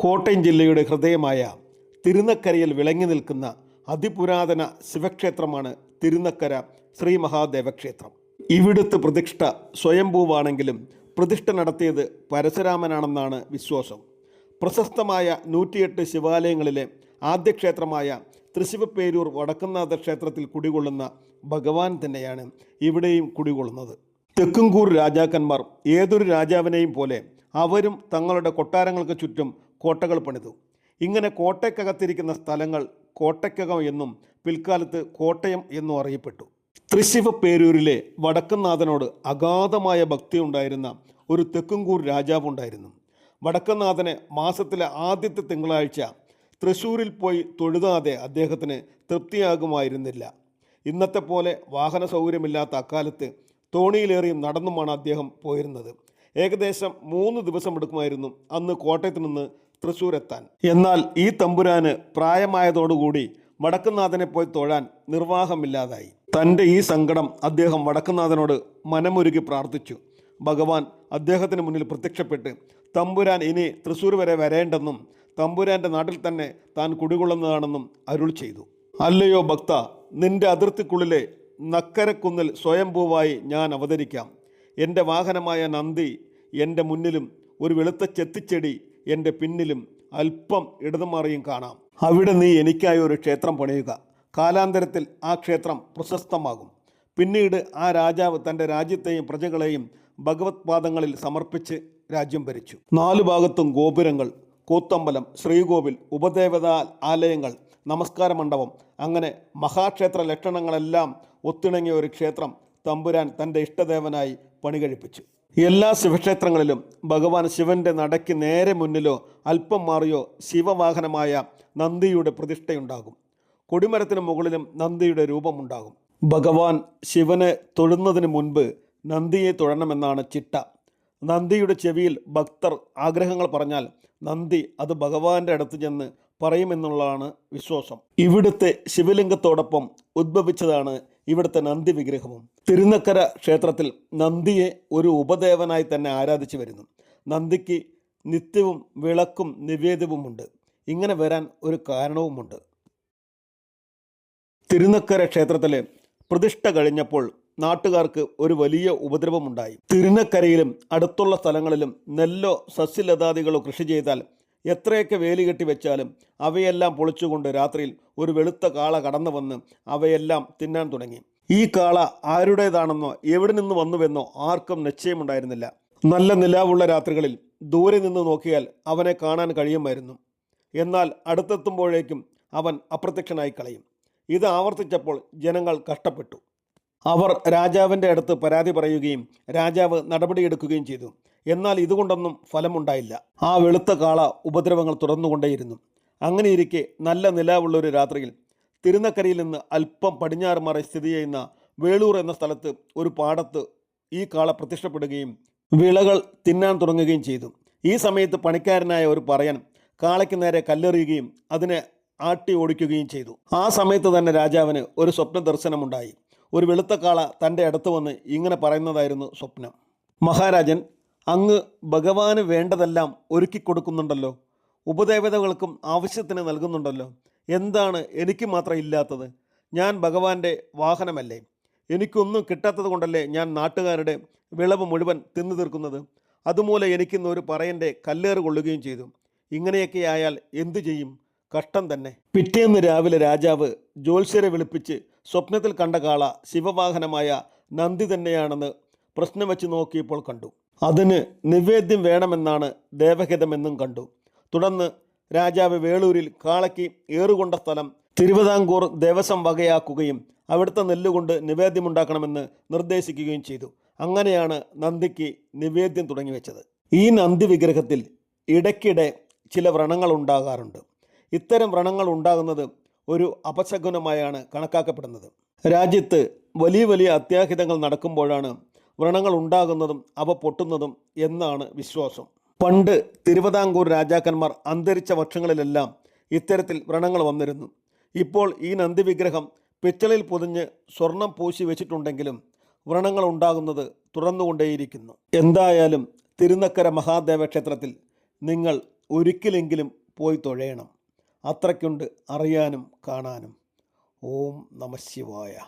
കോട്ടയം ജില്ലയുടെ ഹൃദയമായ തിരുനക്കരയിൽ വിളങ്ങി നിൽക്കുന്ന അതിപുരാതന ശിവക്ഷേത്രമാണ് തിരുനക്കര ശ്രീ മഹാദേവ ക്ഷേത്രം. ഇവിടുത്തെ പ്രതിഷ്ഠ സ്വയംഭൂവാണെങ്കിലും പ്രതിഷ്ഠ നടത്തിയത് പരശുരാമനാണെന്നാണ് വിശ്വാസം. പ്രശസ്തമായ 108 ശിവാലയങ്ങളിലെ ആദ്യ ക്ഷേത്രമായ തൃശ്ശിവപ്പേരൂർ വടക്കുംനാഥ ക്ഷേത്രത്തിൽ കുടികൊള്ളുന്ന ഭഗവാൻ തന്നെയാണ് ഇവിടെയും കുടികൊള്ളുന്നത്. തെക്കുംകൂർ രാജാക്കന്മാർ ഏതൊരു രാജാവിനെയും പോലെ അവരും തങ്ങളുടെ കൊട്ടാരങ്ങൾക്ക് ചുറ്റും കോട്ടകൾ പണിതു. ഇങ്ങനെ കോട്ടയ്ക്കകത്തിരിക്കുന്ന സ്ഥലങ്ങൾ കോട്ടയ്ക്കകം എന്നും പിൽക്കാലത്ത് കോട്ടയം എന്നും അറിയപ്പെട്ടു. തൃശ്ശിവപ്പേരൂരിലെ വടക്കുംനാഥനോട് അഗാധമായ ഭക്തി ഉണ്ടായിരുന്ന ഒരു തെക്കുംകൂർ രാജാവുണ്ടായിരുന്നു. വടക്കുംനാഥനെ മാസത്തിലെ ആദ്യത്തെ തിങ്കളാഴ്ച തൃശ്ശൂരിൽ പോയി തൊഴുതാതെ അദ്ദേഹത്തിന് തൃപ്തിയാകുമായിരുന്നില്ല. ഇന്നത്തെ പോലെ വാഹന സൗകര്യമില്ലാത്ത അക്കാലത്ത് തോണിയിലേറിയും നടന്നുമാണ് അദ്ദേഹം പോയിരുന്നത്. ഏകദേശം 3 ദിവസം എടുക്കുമായിരുന്നു അന്ന് കോട്ടയത്ത് നിന്ന് തൃശ്ശൂർ എത്താൻ. എന്നാൽ ഈ തമ്പുരാന് പ്രായമായതോടുകൂടി വടക്കുംനാഥനെ പോയി തൊഴാൻ നിർവാഹമില്ലാതായി. തൻ്റെ ഈ സങ്കടം അദ്ദേഹം വടക്കുംനാഥനോട് മനമുരുകി പ്രാർത്ഥിച്ചു. ഭഗവാൻ അദ്ദേഹത്തിന് മുന്നിൽ പ്രത്യക്ഷപ്പെട്ട് തമ്പുരാൻ ഇനി തൃശ്ശൂർ വരെ വരേണ്ടെന്നും തമ്പുരാൻ്റെ നാട്ടിൽ തന്നെ താൻ കുടികൊള്ളുന്നതാണെന്നും അരുൾ ചെയ്തു. അല്ലയോ ഭക്ത, നിന്റെ അതിർത്തിക്കുള്ളിലെ നക്കരക്കുന്നിൽ സ്വയംഭൂവായി ഞാൻ അവതരിക്കാം. എൻ്റെ വാഹനമായ നന്ദി എൻ്റെ മുന്നിലും ഒരു വെളുത്ത ചെത്തിച്ചെടി എൻ്റെ പിന്നിലും അല്പം ഇടതുമാറിയും കാണാം. അവിടെ നീ എനിക്കായി ഒരു ക്ഷേത്രം പണിയുക. കാലാന്തരത്തിൽ ആ ക്ഷേത്രം പ്രശസ്തമാകും. പിന്നീട് ആ രാജാവ് തൻ്റെ രാജ്യത്തെയും പ്രജകളെയും ഭഗവത് പാദങ്ങളിൽ സമർപ്പിച്ച് രാജ്യം ഭരിച്ചു. 4 ഭാഗത്തും ഗോപുരങ്ങൾ, കൂത്തമ്പലം, ശ്രീകോവിൽ, ഉപദേവതാ ആലയങ്ങൾ, നമസ്കാര മണ്ഡപം, അങ്ങനെ മഹാക്ഷേത്ര ലക്ഷണങ്ങളെല്ലാം ഒത്തിണങ്ങിയ ഒരു ക്ഷേത്രം തമ്പുരാൻ തൻ്റെ ഇഷ്ടദേവനായി പണികഴിപ്പിച്ചു. എല്ലാ ശിവക്ഷേത്രങ്ങളിലും ഭഗവാൻ ശിവൻ്റെ നടയ്ക്ക് നേരെ മുന്നിലോ അല്പം മാറിയോ ശിവവാഹനമായ നന്ദിയുടെ പ്രതിഷ്ഠയുണ്ടാകും. കൊടിമരത്തിന് മുകളിലും നന്ദിയുടെ രൂപമുണ്ടാകും. ഭഗവാൻ ശിവനെ തൊഴുന്നതിന് മുൻപ് നന്ദിയെ തൊഴണമെന്നാണ് ചിട്ട. നന്ദിയുടെ ചെവിയിൽ ഭക്തർ ആഗ്രഹങ്ങൾ പറഞ്ഞാൽ നന്ദി അത് ഭഗവാന്റെ അടുത്ത് ചെന്ന് പറയുമെന്നുള്ളതാണ് വിശ്വാസം. ഇവിടുത്തെ ശിവലിംഗത്തോടൊപ്പം ഉദ്ഭവിച്ചതാണ് ഇവിടുത്തെ നന്ദി വിഗ്രഹവും. തിരുനക്കര ക്ഷേത്രത്തിൽ നന്ദിയെ ഒരു ഉപദേവനായി തന്നെ ആരാധിച്ചു വരുന്നു. നന്ദിക്ക് നിത്യവും വിളക്കും നിവേദ്യവുമുണ്ട്. ഇങ്ങനെ വരാൻ ഒരു കാരണവുമുണ്ട്. തിരുനക്കര ക്ഷേത്രത്തിലെ പ്രതിഷ്ഠ കഴിഞ്ഞപ്പോൾ നാട്ടുകാർക്ക് ഒരു വലിയ ഉപദ്രവമുണ്ടായി. തിരുനക്കരയിലും അടുത്തുള്ള സ്ഥലങ്ങളിലും നെല്ലോ സസ്യലതാദികളോ കൃഷി ചെയ്താൽ എത്രയൊക്കെ വേലി കെട്ടി വെച്ചാലും അവയെല്ലാം പൊളിച്ചുകൊണ്ട് രാത്രിയിൽ ഒരു വെളുത്ത കാള കടന്നു വന്ന് അവയെല്ലാം തിന്നാൻ തുടങ്ങി. ഈ കാള ആരുടേതാണെന്നോ എവിടെ നിന്ന് വന്നുവെന്നോ ആർക്കും നിശ്ചയമുണ്ടായിരുന്നില്ല. നല്ല നിലാവുള്ള രാത്രികളിൽ ദൂരെ നിന്ന് നോക്കിയാൽ അവനെ കാണാൻ കഴിയുമായിരുന്നു. എന്നാൽ അടുത്തെത്തുമ്പോഴേക്കും അവൻ അപ്രത്യക്ഷനായി കളയും. ഇത് ആവർത്തിച്ചപ്പോൾ ജനങ്ങൾ കഷ്ടപ്പെട്ടു. അവർ രാജാവിൻ്റെ അടുത്ത് പരാതി പറയുകയും രാജാവ് നടപടിയെടുക്കുകയും ചെയ്തു. എന്നാൽ ഇതുകൊണ്ടൊന്നും ഫലമുണ്ടായില്ല. ആ വെളുത്ത കാള ഉപദ്രവങ്ങൾ തുടർന്നുകൊണ്ടേയിരുന്നു. അങ്ങനെയിരിക്കെ നല്ല നിലാവുള്ളൊരു രാത്രിയിൽ തിരുനക്കരയിൽ നിന്ന് അല്പം പടിഞ്ഞാറ് മാറി സ്ഥിതി ചെയ്യുന്ന വേളൂർ എന്ന സ്ഥലത്ത് ഒരു പാടത്ത് ഈ കാള പ്രത്യക്ഷപ്പെടുകയും വിളകൾ തിന്നാൻ തുടങ്ങുകയും ചെയ്തു. ഈ സമയത്ത് പണിക്കാരനായ ഒരു പറയൻ കാളയ്ക്ക് നേരെ കല്ലെറിയുകയും അതിനെ ആട്ടി ഓടിക്കുകയും ചെയ്തു. ആ സമയത്ത് തന്നെ രാജാവിന് ഒരു സ്വപ്ന ദർശനമുണ്ടായി. ഒരു വെളുത്ത കാള തൻ്റെ അടുത്ത് വന്ന് ഇങ്ങനെ പറയുന്നതായിരുന്നു സ്വപ്നം. മഹാരാജൻ, അങ്ങ് ഭഗവാന് വേണ്ടതെല്ലാം ഒരുക്കി കൊടുക്കുന്നുണ്ടല്ലോ, ഉപദേവതകൾക്കും ആവശ്യത്തിന് നൽകുന്നുണ്ടല്ലോ. എന്താണ് എനിക്ക് മാത്രം ഇല്ലാത്തത്? ഞാൻ ഭഗവാന്റെ വാഹനമല്ലേ? എനിക്കൊന്നും കിട്ടാത്തത് കൊണ്ടല്ലേ ഞാൻ നാട്ടുകാരുടെ വിളവ് മുഴുവൻ തിന്നു തീർക്കുന്നത്? അതുമൂലം എനിക്കിന്ന് ഒരു പറയൻ്റെ കല്ലേറ് കൊള്ളുകയും ചെയ്തു. ഇങ്ങനെയൊക്കെ ആയാൽ എന്തു ചെയ്യും? കഷ്ടം തന്നെ. പിറ്റേന്ന് രാവിലെ രാജാവ് ജ്യോത്സ്യരെ വിളിപ്പിച്ച് സ്വപ്നത്തിൽ കണ്ട കാള ശിവവാഹനമായ നന്ദി തന്നെയാണെന്ന് പ്രശ്നം വെച്ച് നോക്കിയപ്പോൾ കണ്ടു. അതിന് നിവേദ്യം വേണമെന്നാണ് ദേവഹിതമെന്നും കണ്ടു. തുടർന്ന് രാജാവ് വേളൂരിൽ കാളയ്ക്ക് ഏറുകൊണ്ട സ്ഥലം തിരുവിതാംകൂർ ദേവസ്വം വകയാക്കുകയും അവിടുത്തെ നെല്ലുകൊണ്ട് നിവേദ്യമുണ്ടാക്കണമെന്ന് നിർദ്ദേശിക്കുകയും ചെയ്തു. അങ്ങനെയാണ് നന്ദിക്ക് നിവേദ്യം തുടങ്ങി വെച്ചത്. ഈ നന്ദി വിഗ്രഹത്തിൽ ഇടയ്ക്കിടെ ചില വ്രണങ്ങൾ ഉണ്ടാകാറുണ്ട്. ഇത്തരം വ്രണങ്ങൾ ഉണ്ടാകുന്നത് ഒരു അപശകുനമായാണ് കണക്കാക്കപ്പെടുന്നത്. രാജ്യത്ത് വലിയ വലിയ അത്യാഹിതങ്ങൾ നടക്കുമ്പോഴാണ് വ്രണങ്ങൾ ഉണ്ടാകുന്നതും അവ പൊട്ടുന്നതും എന്നാണ് വിശ്വാസം. പണ്ട് തിരുവിതാംകൂർ രാജാക്കന്മാർ അന്തരിച്ച വർഷങ്ങളിലെല്ലാം ഇത്തരത്തിൽ വ്രണങ്ങൾ വന്നിരുന്നു. ഇപ്പോൾ ഈ നന്ദി വിഗ്രഹം പിച്ചളിൽ പൊതിഞ്ഞ് സ്വർണം പൂശി വെച്ചിട്ടുണ്ടെങ്കിലും വ്രണങ്ങൾ ഉണ്ടാകുന്നത് തുറന്നുകൊണ്ടേയിരിക്കുന്നു. എന്തായാലും തിരുനക്കര മഹാദേവ ക്ഷേത്രത്തിൽ നിങ്ങൾ ഒരിക്കലെങ്കിലും പോയി തൊഴയണം. അത്രയ്ക്കുണ്ട് അറിയാനും കാണാനും. ഓം നമഃ ശിവായ.